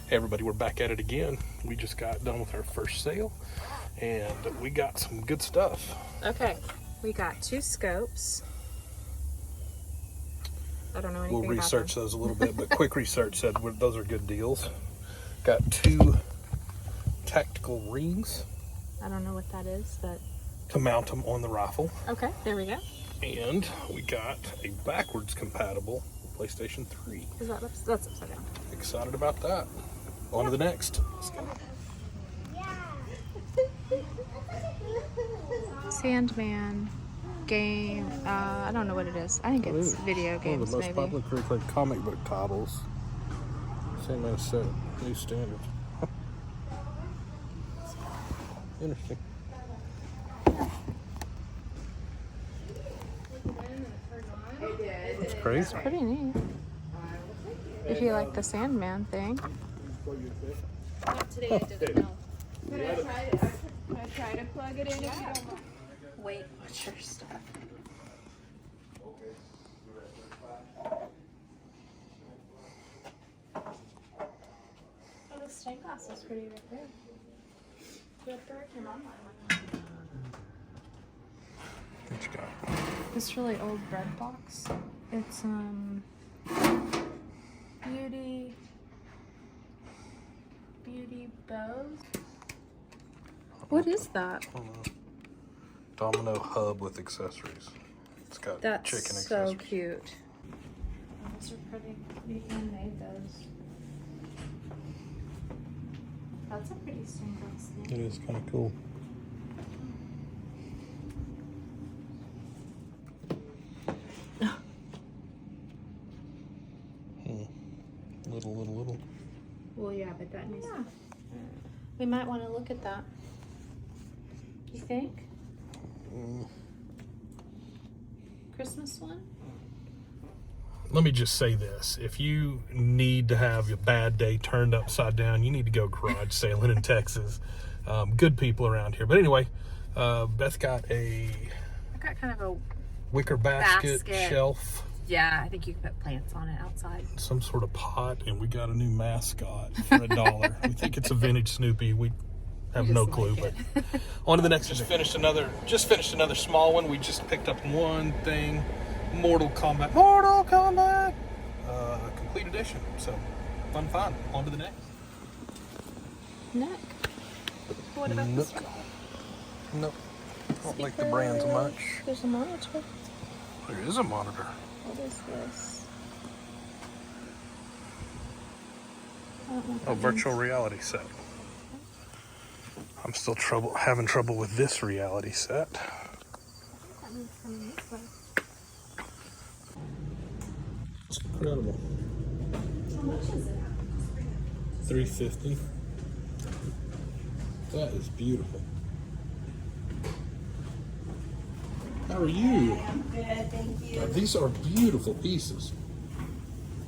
Hey everybody, we're back at it again. We just got done with our first sale and we got some good stuff. Okay, we got 2 scopes. I don't know anything We'll research about those a little bit, but quick research said those are good deals. Got 2 tactical rings. I don't know what that is, but... to mount them on the rifle. Okay, there we go. And we got a backwards compatible PlayStation 3. Is that's upside down. Excited about that. On to the next. Let's go. Sandman game. I don't know what it is. I think it's video games, one of the most maybe. popular current comic book titles. Sandman set new standards. Interesting. That's crazy. It's pretty neat. If you like the Sandman thing. Not today, I didn't know. Can I try to plug it in if you don't mind? Wait, what's your stuff? Oh, the stained glass is pretty right there. Your mom What you got? This really old bread box. It's beauty bows. What is that? I don't know. Domino hub with accessories. It's got That's chicken so accessories. cute. Oh, those are pretty. We handmade those. That's a pretty stained glass thing. It is kind of cool. Little. Well, yeah, but that needs. Yeah. We might want to look at that. You think? Christmas one? Let me just say this. If you need to have your bad day turned upside down, you need to go garage sailing in Texas. Good people around here. But anyway, Beth got I got kind of a wicker basket shelf. Yeah, I think you can put plants on it outside. Some sort of pot, and we got a new mascot for $1. We think it's a vintage Snoopy. We have no clue, but on to the next. Just finished another small one. We just picked up one thing, Mortal Kombat, complete edition. So fun. On to the next. Neck. What about this one? Nope. I don't like the brands much. There's a monitor. There is a monitor. What is this? I don't know what A that virtual means. reality set. I'm still having trouble with this reality set. That means coming this way. It's incredible. How much is it? $350. That is beautiful. How are you? I'm good, thank you. These are beautiful pieces.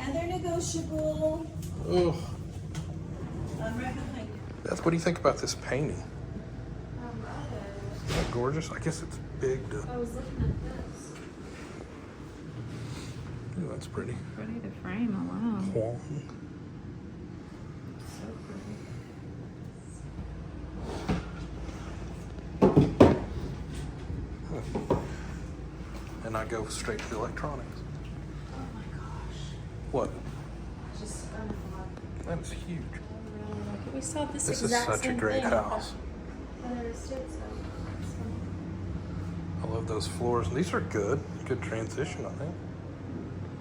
And they're negotiable. Oh, I'm right behind you. Beth, what do you think about this painting? I love it. Isn't that gorgeous? I guess it's big to. I was looking at this. Ooh, that's pretty. Pretty the frame alone. Huang. So pretty. And I go straight to the electronics. Oh my gosh. What? Just unbelievable. That is huge. I really like it. We saw this This is exact such a same great thing house. at the other estate sale. It's funny. I love those floors. These are good. Good transition, I think.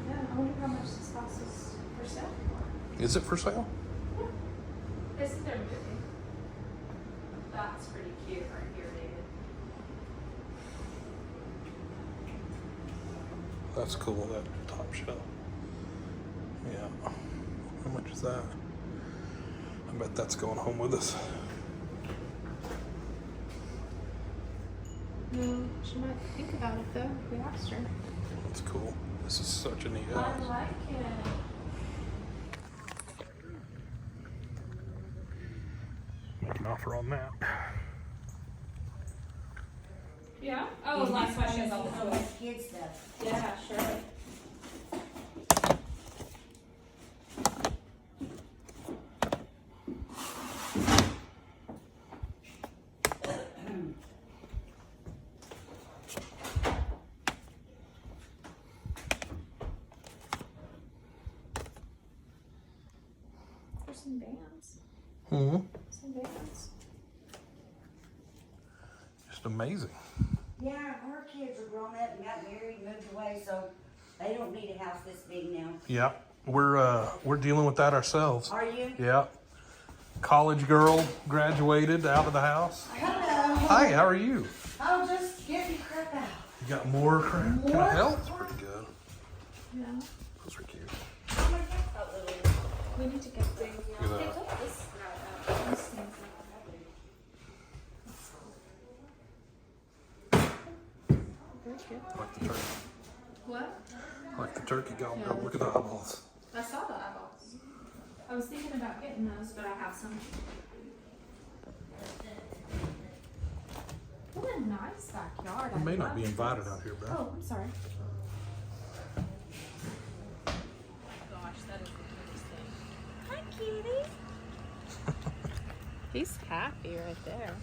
Yeah, I wonder how much this house is for sale for. Is it for sale? I think they're moving. That's pretty cute right here, David. That's cool, that top shelf. Yeah. How much is that? I bet that's going home with us. No, she might think about it though. If we asked her. That's cool. This is such a neat I house. like it. Make an offer on that. Yeah? Oh, last question. All this kid stuff. Yeah, sure. Some bands. Mm-hmm. Some bands. Just amazing. Yeah, our kids are grown up and got married, moved away, so they don't need a house this big now. Yeah, we're dealing with that ourselves. Are you? Yeah. College girl graduated out of the house. Hello. Hi, how are you? I'm just getting crap out. You got more crap? Can I help? That's pretty good. Yeah. Those are cute. We need to get the Look at that. this thing. Very good. I like the turkey. What? I like the turkey. Go look at the eyeballs. I saw the eyeballs. I was thinking about getting those, but I have some. What a nice backyard. You may not be invited out here, bro. Oh, I'm sorry. Gosh, that is the cutest thing. Hi, kitty. He's happy right there.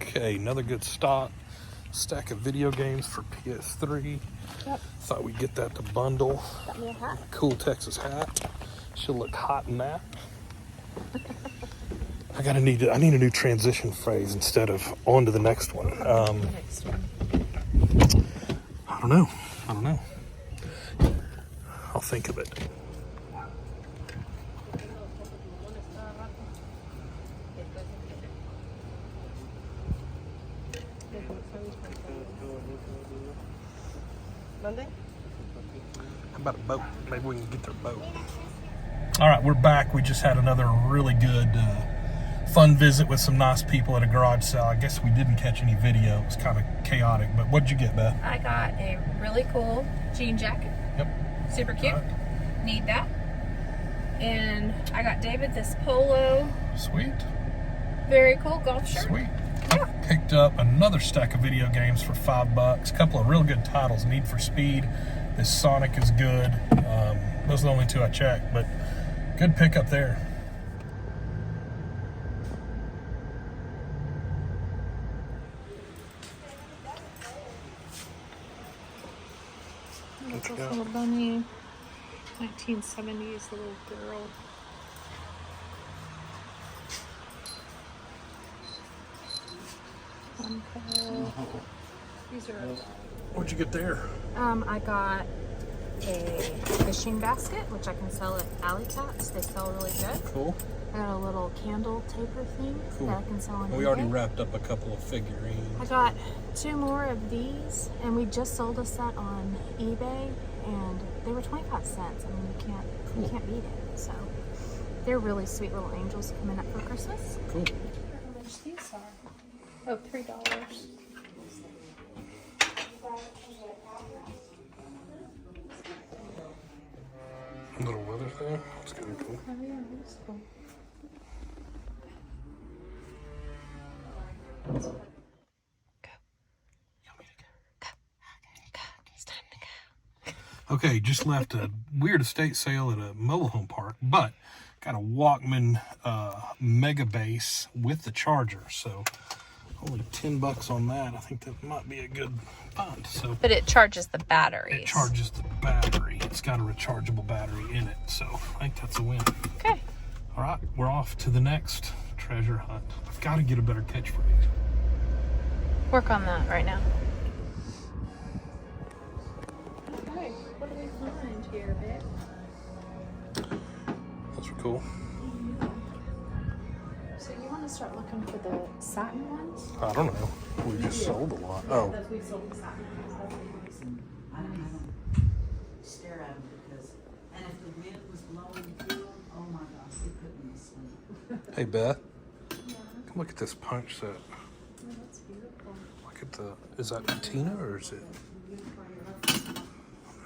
Okay, another good stock. Stack of video games for PS3. Yep. Thought we'd get that to bundle. Got me a hat. Cool Texas hat. She'll look hot in that. I need a new transition phrase instead of on to the next one. Next one. I don't know. I'll think of it. Monday? How about a boat? Maybe we can get their boat. All right, we're back. We just had another really good, fun visit with some nice people at a garage sale. I guess we didn't catch any video. It was kind of chaotic. But what did you get, Beth? I got a really cool jean jacket. Yep. Super cute. All right. Need that. And I got David this polo. Sweet. Very cool golf shirt. Sweet. I picked up another stack of video games for $5. A couple of real good titles. Need for Speed. This Sonic is good. Those are the only two I checked, but good pickup there. Look at this little bunny. 1970s little girl. These are. What'd you get there? I got a fishing basket, which I can sell at Alley Cats. They sell really good. Cool. I got a little candle taper thing Cool. that I can sell on We already eBay. wrapped up a couple of figurines. I got 2 more of these, and we just sold a set on eBay, and they were 25 cents. I mean, you can't beat it. So they're really sweet little angels coming up for Christmas. Cool. How much these are? Oh, $3. Little weather thing. It's kind of cool. Oh yeah, that's cool. Okay, just left a weird estate sale at a mobile home park, but got a Walkman Mega Base with the charger, so only $10 on that. I think that might be a good find. So But it charges the batteries. it charges the battery. It's got a rechargeable battery in it, so I think that's a win. Okay. All right, we're off to the next treasure hunt. I've got to get a better catchphrase. Work on that right now. Okay, what do we find here, babe? Those are cool. So you want to start looking for the satin ones? I don't know. We just sold a lot. Oh, We sold the satin ones. That's what we sold. I don't know. Stare at them because, and if the wind was blowing through them, oh my gosh, it put me to sleep. hey Beth. Come look at this punch set. Oh, that's beautiful. Look at the. Is that patina or is it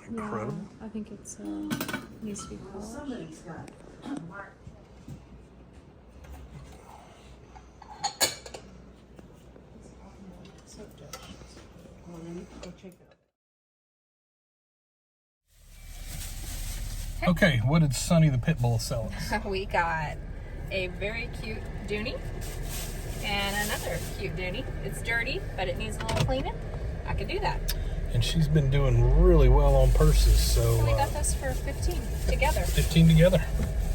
incredible? Yeah, I think it's needs to be polished. Somebody's got mark. So delicious. Well, let me go check it out. Okay, what did Sonny the Pit Bull sell us? We got a very cute Dooney and another cute Dooney. It's dirty, but it needs a little cleaning. I could do that. And she's been doing really well on purses, so So we got this for 15 together. 15 together.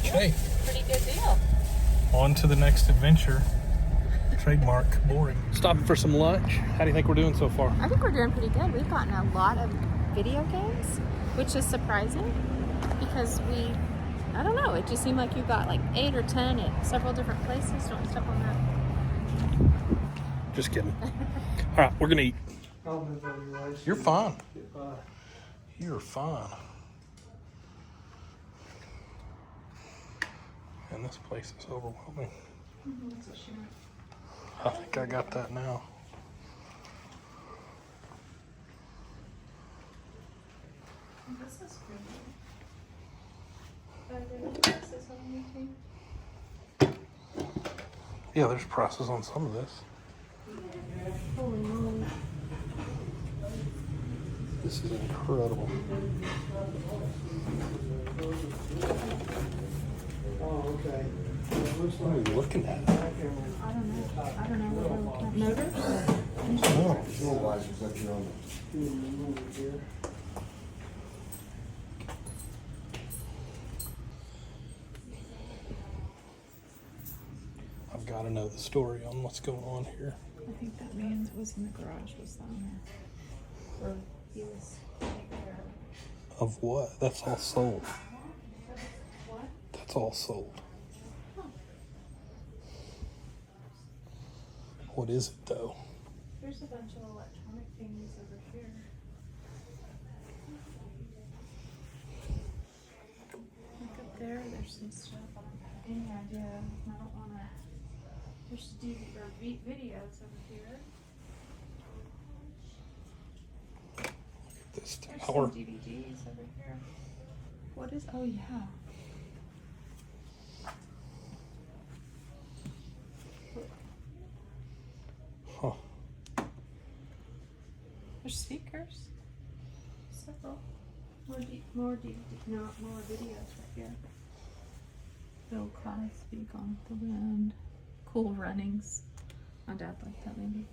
Okay, Pretty good deal. on to the next adventure. Trademark boring. Stopping for some lunch. How do you think we're doing so far? I think we're doing pretty good. We've gotten a lot of video games, which is surprising because I don't know, it just seemed like you got like 8 or 10 at several different places. Don't step on that. Just kidding. All right, we're gonna eat. You're fine. You're fine. And this place is overwhelming. I think I got that now. This is pretty. Are there any prices on anything? Yeah, there's prices on some of this. Holy moly. This is incredible. Oh, okay. What are you looking at? I don't know what we're looking at. Motors? I've got to know the story on what's going on here. I think that man that was in the garage was the owner. Or he was there. Of what? That's all sold. What? That's all sold. What is it though? There's a bunch of electronic things over here. Look up there, there's some stuff. I don't have any idea. I don't want to. There's videos over here. This There's tower. some DVDs over here. What is? Oh yeah. Huh. There's speakers. Several. More videos right here. Bill Cosby, Gone with the Wind. Cool Runnings. My dad liked that movie.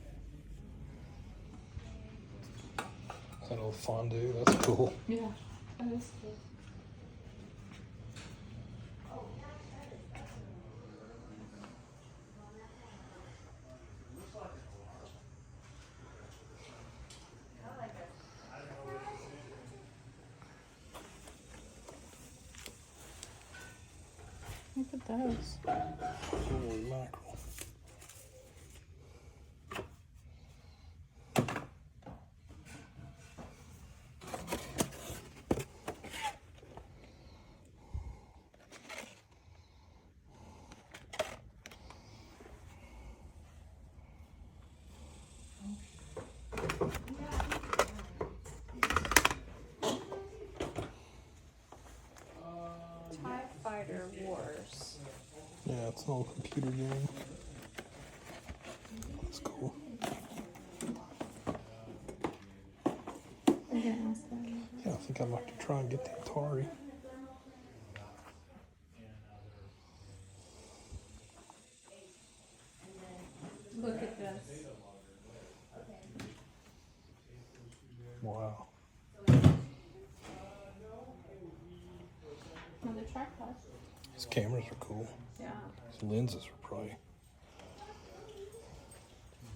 That old fondue. That's cool. Yeah, that is cool. Look at those. Holy mackerel. TIE Fighter Wars. Yeah, it's an old computer game. That's cool. I'm gonna ask that. Yeah, I think I'd like to try and get the Atari. Look at this. Wow. Another tripod. These cameras are cool. Yeah. These lenses are probably.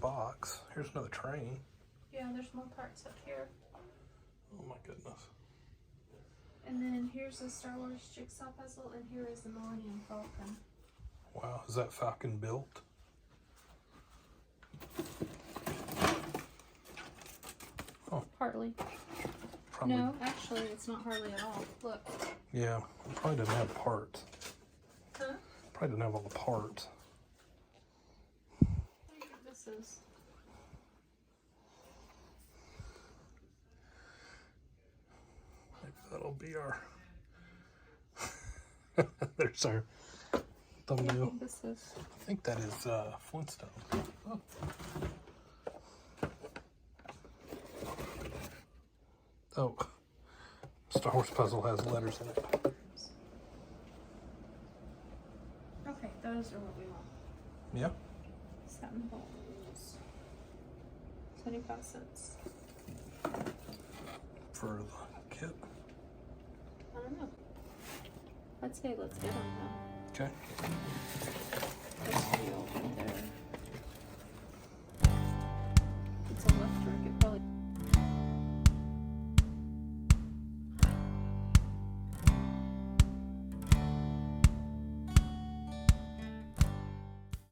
Box. Here's another train. Yeah, there's more parts up here. Oh my goodness. And then here's the Star Wars jigsaw puzzle, and here is the Millennium Falcon. Wow, is that Falcon built? Partly. Probably. No, actually, it's not hardly at all. Look. Yeah, it probably doesn't have parts. Huh? Probably doesn't have all the parts. This is. Maybe that'll be our. There's our thumbnail. This is. I think that is Flintstone. Oh. Oh, Star Wars puzzle has letters in it. Okay, those are what we want. Yeah. Satin balls. 25 cents. For the kit. I don't know. Let's I'd say let's get them though. Okay. That's the old right there.